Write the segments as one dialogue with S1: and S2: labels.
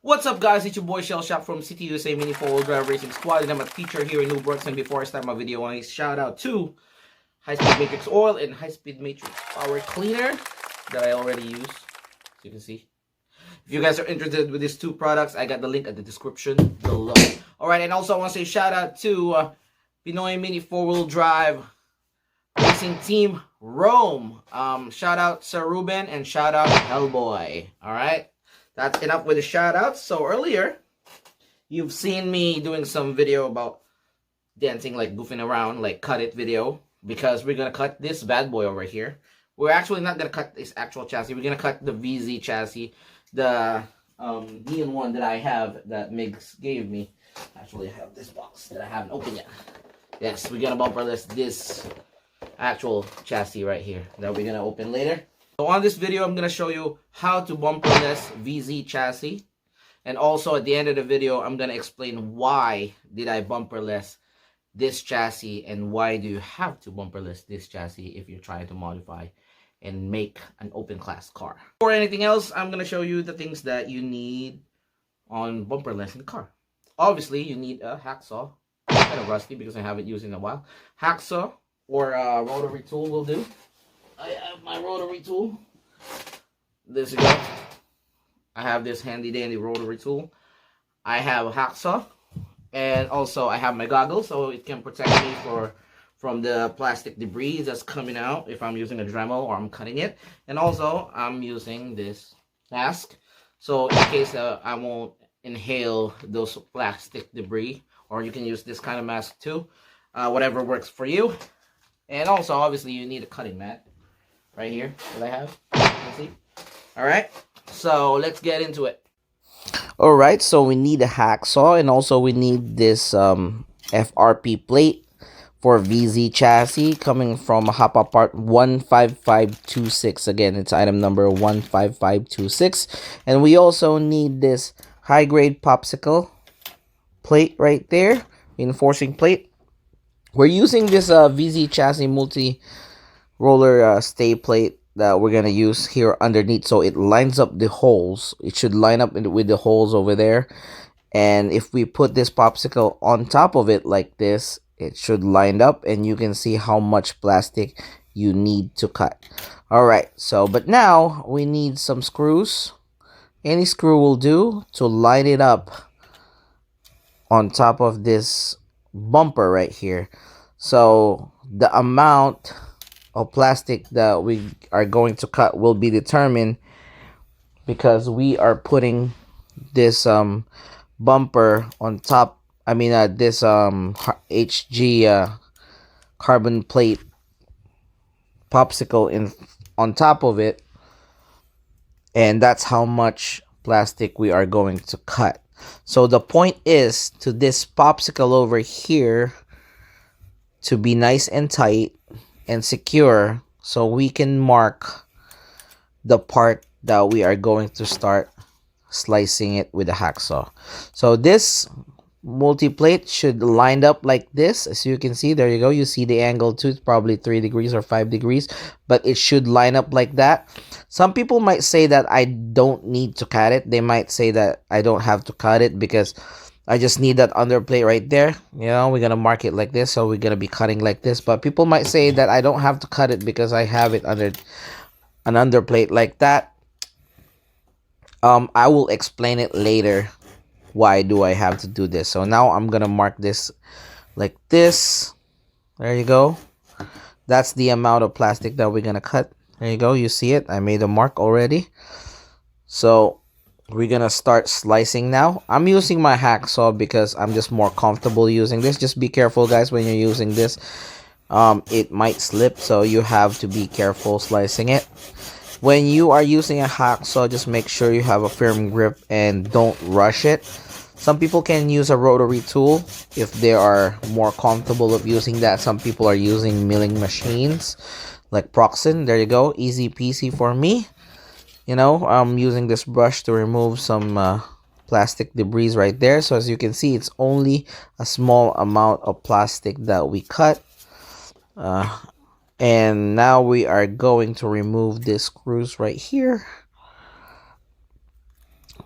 S1: What's up, guys? It's your boy Cielshock from City USA Mini 4-wheel drive racing squad, and I'm a teacher here in Noobworx. And before I start my video, I want to shout out to high-speed Matrixx oil and high-speed Matrixx power cleaner that I already use, as you can see. If you guys are interested with these two products, I got the link at the description below. Alright, and also I want to say shout out to Pinoy Mini 4-wheel drive racing team Rome. Shout out Sir Ruben and shout out Hellboy. Alright, that's enough with the shout outs. So earlier, you've seen me doing some video about dancing, like goofing around, like cut it video, because we're gonna cut this bad boy over here. We're actually not gonna cut this actual chassis. We're gonna cut the VZ chassis, the neon one that I have that Migs gave me. Actually, I have this box that I haven't opened yet. Yes, we're gonna bumperless this actual chassis right here that we're gonna open later. So on this video, I'm gonna show you how to bumperless VZ chassis, and also at the end of the video, I'm gonna explain why did I bumperless this chassis and why do you have to bumperless this chassis if you're trying to modify and make an open class car. Before anything else, I'm gonna show you the things that you need on bumperless in the car. Obviously, you need a hacksaw. It's kind of rusty because I haven't used it in a while. Hacksaw or a rotary tool will do. I have my rotary tool. There you go. I have this handy dandy rotary tool. I have a hacksaw, and also I have my goggles so it can protect me from the plastic debris that's coming out if I'm using a Dremel or I'm cutting it. And also I'm using this mask so in case I won't inhale those plastic debris, or you can use this kind of mask too, whatever works for you. And also obviously you need a cutting mat right here that I have. You see? Alright, so let's get into it. Alright, so we need a hacksaw, and also we need this FRP plate for VZ chassis coming from Hapa part 15526. Again, it's item number 15526. And we also need this high grade popsicle plate right there, reinforcing plate. We're using this VZ chassis multi roller stay plate that we're gonna use here underneath, so it lines up the holes. It should line up with the holes over there, and if we put this popsicle on top of it like this, it should line up, and you can see how much plastic you need to cut. All right, so but now we need some screws. Any screw will do to line it up on top of this bumper right here. So the amount of plastic that we are going to cut will be determined because we are putting this bumper on top. I mean this HG carbon plate popsicle in on top of it, and that's how much plastic we are going to cut. So the point is to this popsicle over here to be nice and tight and secure, so we can mark the part that we are going to start slicing it with a hacksaw. So this multi-plate should line up like this. As you can see, there you go, you see the angle too. It's probably 3 degrees or 5 degrees, but it should line up like that. Some people might say that I don't need to cut it. They might say that I don't have to cut it because I just need that underplate right there. You know, we're gonna mark it like this, so we're gonna be cutting like this. But people might say that I don't have to cut it because I have it under an underplate like that. I will explain it later. Why do I have to do this? So now I'm gonna mark this like this. There you go. That's the amount of plastic that we're gonna cut. There you go, you see it. I made a mark already. So we're gonna start slicing now. I'm using my hacksaw because I'm just more comfortable using this. Just be careful, guys, when you're using this.
S2: it might slip, so you have to be careful slicing it. When you are using a hacksaw, just make sure you have a firm grip and don't rush it. Some people can use a rotary tool if they are more comfortable of using that. Some people are using milling machines like Proxen. There you go, easy peasy for me. You know, I'm using this brush to remove some plastic debris right there. So as you can see, it's only a small amount of plastic that we cut. And now we are going to remove these screws right here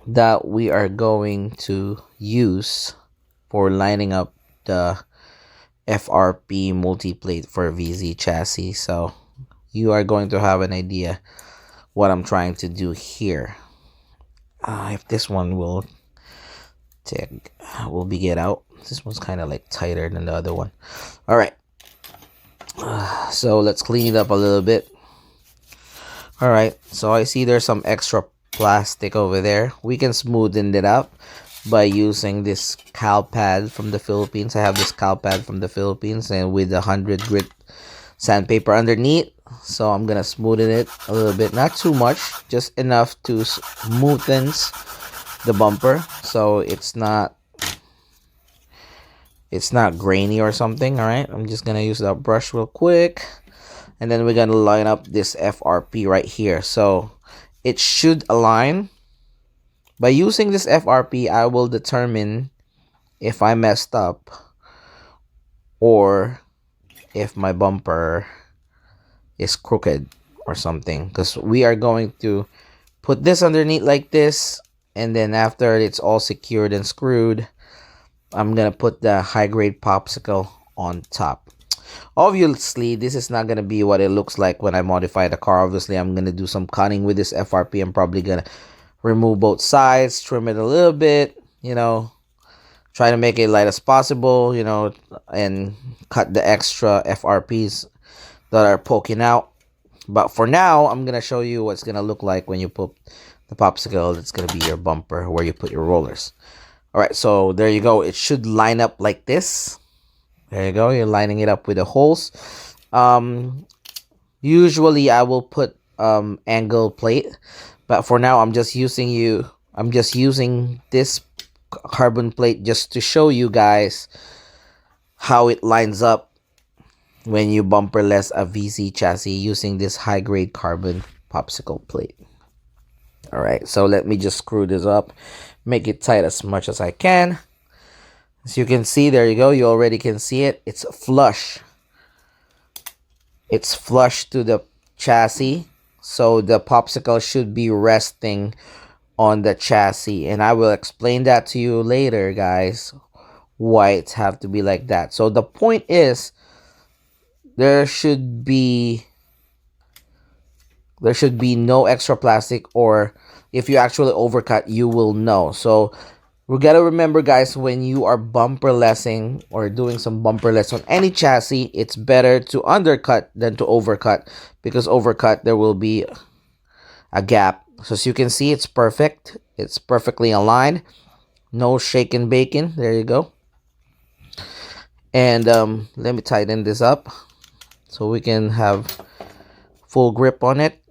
S2: that we are going to use for lining up the FRP multiplate for VZ chassis. So you are going to have an idea what I'm trying to do here. If this one will be get out. This one's kind of like tighter than the other one. All right. So let's clean it up a little bit. All right, so I see there's some extra plastic over there. We can smoothen it up by using this cal pad from the Philippines. I have this cal pad from the Philippines and with 100 grit sandpaper underneath. So I'm gonna smoothen it a little bit, not too much, just enough to smoothen the bumper so it's not grainy or something. All right, I'm just gonna use that brush real quick, and then we're gonna line up this FRP right here. So it should align. By using this FRP, I will determine if I messed up or if my bumper is crooked or something, because we are going to put this underneath like this, and then after it's all secured and screwed, I'm gonna put the high grade popsicle on top. Obviously this is not gonna be what it looks like when I modify the car. Obviously I'm gonna do some cutting with this FRP. I'm probably gonna remove both sides, trim it a little bit, you know, try to make it light as possible, you know, and cut the extra FRPs that are poking out. But for now, I'm gonna show you what's gonna look like when you put the popsicle. It's gonna be your bumper where you put your rollers. All right, so there you go. It should line up like this. There you go. You're lining it up with the holes. Usually I will put angle plate, but for now I'm just using this carbon plate just to show you guys how it lines up when you bumperless a VZ chassis using this high grade carbon popsicle plate. All right, so let me just screw this up, make it tight as much as I can. As you can see, there you go. You already can see it. It's flush. It's flush to the chassis. So the popsicle should be resting on the chassis. And I will explain that to you later, guys, why it have to be like that. So the point is, there should be no extra plastic, or if you actually overcut, you will know. So we gotta remember, guys, when you are bumperlessing or doing some bumperless on any chassis, it's better to undercut than to overcut, because overcut there will be a gap. So as you can see, it's perfect. It's perfectly aligned. No shake and bacon. There you go. And let me tighten this up so we can have full grip on it.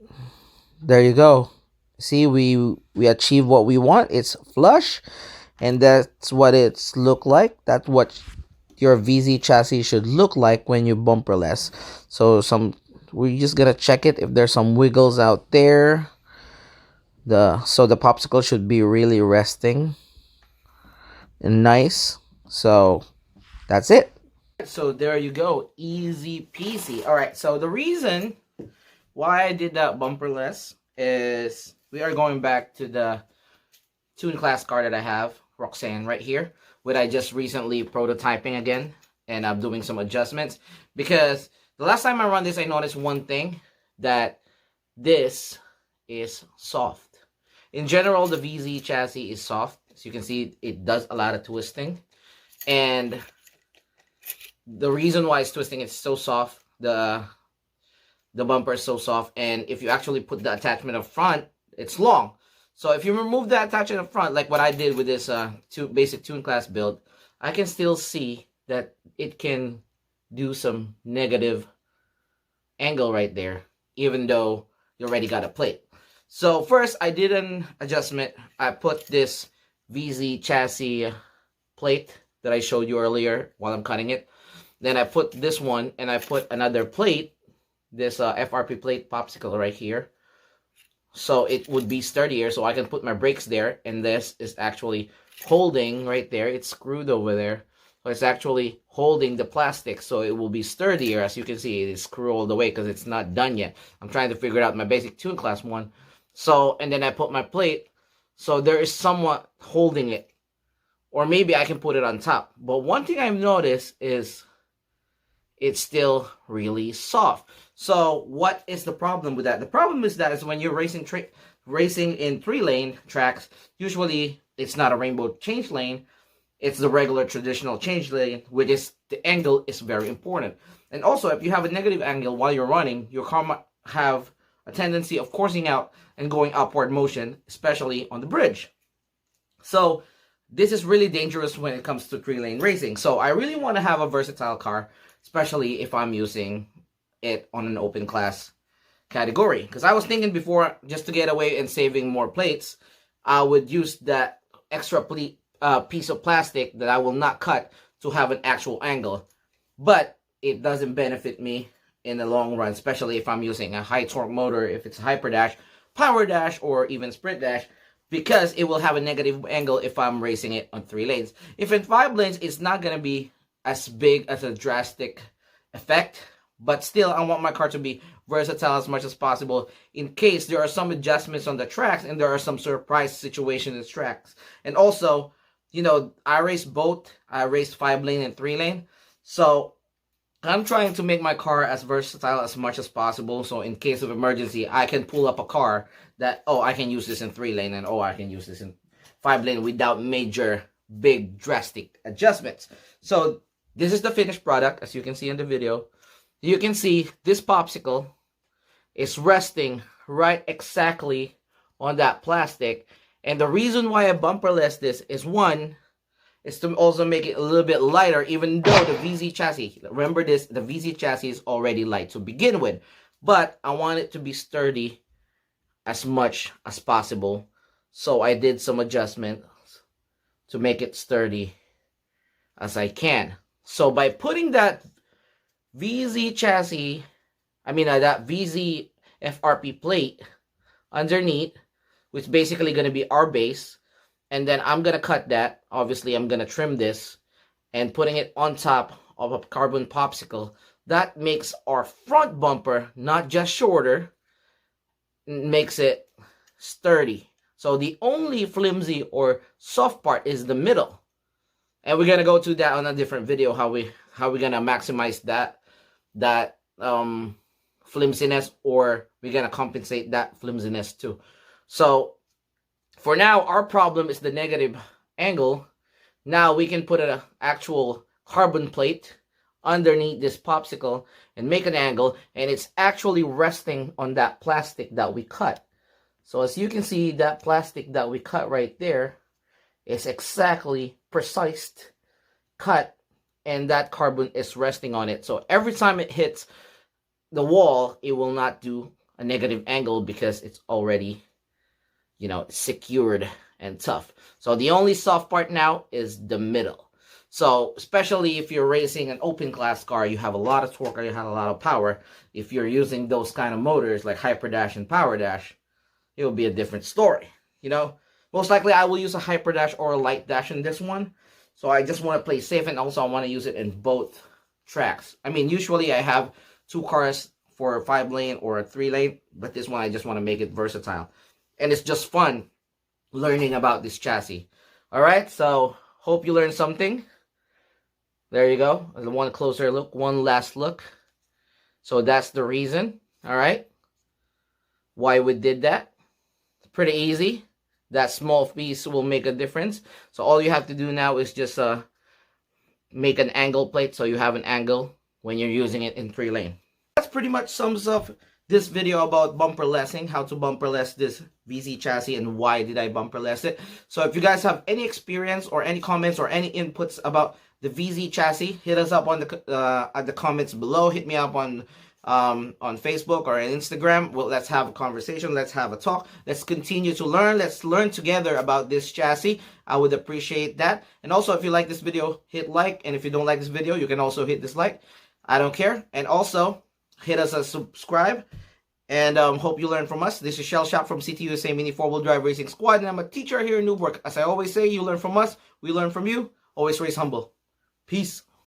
S2: There you go. See, we achieve what we want. It's flush, and that's what it's look like. That's what your VZ chassis should look like when you bumperless. So we're just gonna check it if there's some wiggles out there. So the popsicle should be really resting and nice. So that's it.
S1: So there you go, easy peasy. All right, so the reason why I did that bumperless is we are going back to the tune class car that I have, Roxanne, right here, which I just recently prototyping again, and I'm doing some adjustments, because the last time I run this, I noticed one thing, that this is soft. In general, the VZ chassis is soft. As you can see, it does a lot of twisting, and the reason why it's twisting, it's so soft, the bumper is so soft, and if you actually put the attachment up front, it's long. So if you remove the attachment up front, like what I did with this basic tune class build, I can still see that it can do some negative angle right there, even though you already got a plate. So first, I did an adjustment. I put this VZ chassis plate that I showed you earlier while I'm cutting it. Then I put this one, and I put another plate, this FRP plate popsicle right here. So it would be sturdier, so I can put my brakes there, and this is actually holding right there. It's screwed over there. So it's actually holding the plastic, so it will be sturdier. As you can see, it is screwed all the way because it's not done yet. I'm trying to figure it out my basic tune class 1. So, and then I put my plate, so there is somewhat holding it. Or maybe I can put it on top. But one thing I've noticed is it's still really soft. So what is the problem with that? The problem is that is when you're racing in 3-lane tracks, usually it's not a rainbow change lane. It's the regular traditional change lane, which is the angle is very important. And also, if you have a negative angle while you're running, your car might have a tendency of coursing out and going upward motion, especially on the bridge. So this is really dangerous when it comes to 3-lane racing. So I really want to have a versatile car, especially if I'm using it on an open class category. Because I was thinking before, just to get away and saving more plates, I would use that extra piece of plastic that I will not cut to have an actual angle. But it doesn't benefit me in the long run, especially if I'm using a high torque motor, if it's Hyper Dash, Power Dash, or even Sprint Dash, because it will have a negative angle if I'm racing it on 3 lanes. If in 5 lanes, it's not going to be as big as a drastic effect, but still I want my car to be versatile as much as possible in case there are some adjustments on the tracks and there are some surprise situations in the tracks. And also, you know, I race both. I race 5-lane and 3-lane, so I'm trying to make my car as versatile as much as possible, so in case of emergency, I can pull up a car that, oh, I can use this in 3-lane, and oh, I can use this in 5-lane without major, big, drastic adjustments. So this is the finished product, as you can see in the video. You can see this popsicle is resting right exactly on that plastic, and the reason why I bumperless this is, one, is to also make it a little bit lighter, even though the VZ chassis, remember this, the VZ chassis is already light to begin with. But I want it to be sturdy as much as possible. So I did some adjustments to make it sturdy as I can. So by putting that VZ chassis, that VZ FRP plate underneath, which is basically going to be our base, and then I'm going to cut that. Obviously, I'm going to trim this and putting it on top of a carbon popsicle. That makes our front bumper not just shorter, makes it sturdy. So the only flimsy or soft part is the middle. And we're going to go to that on a different video, how we're going to maximize that flimsiness, or we're going to compensate that flimsiness too. So for now, our problem is the negative angle. Now we can put an actual carbon plate underneath this popsicle and make an angle, and it's actually resting on that plastic that we cut. So as you can see, that plastic that we cut right there is exactly precise cut, and that carbon is resting on it. So every time it hits the wall, it will not do a negative angle because it's already, secured and tough. So the only soft part now is the middle. So especially if you're racing an open class car, you have a lot of torque, or you have a lot of power. If you're using those kind of motors like Hyper Dash and Power Dash, it will be a different story. Most likely I will use a Hyper Dash or a Light Dash in this one. So I just want to play safe, and also I want to use it in both tracks. Usually I have 2 cars for a 5-lane or a 3-lane, but this one I just want to make it versatile. And it's just fun learning about this chassis. Alright, so hope you learned something. There you go. One closer look, one last look. So that's the reason, alright, why we did that. It's pretty easy. That small piece will make a difference. So all you have to do now is just make an angle plate so you have an angle when you're using it in 3-lane. That's pretty much sums up this video about bumperlessing, how to bumperless this VZ chassis and why did I bumperless it. So if you guys have any experience or any comments or any inputs about the VZ chassis, hit us up on the at the comments below. Hit me up on Facebook or on Instagram. Well, let's have a conversation. Let's have a talk. Let's continue to learn. Let's learn together about this chassis. I would appreciate that. And also, if you like this video, hit like. And if you don't like this video, you can also hit dislike. I don't care. And also, hit us a subscribe. And hope you learn from us. This is Cielshock from CTUSA Mini 4-wheel drive racing squad. And I'm a teacher here in Noobworx. As I always say, you learn from us. We learn from you. Always race humble. Peace.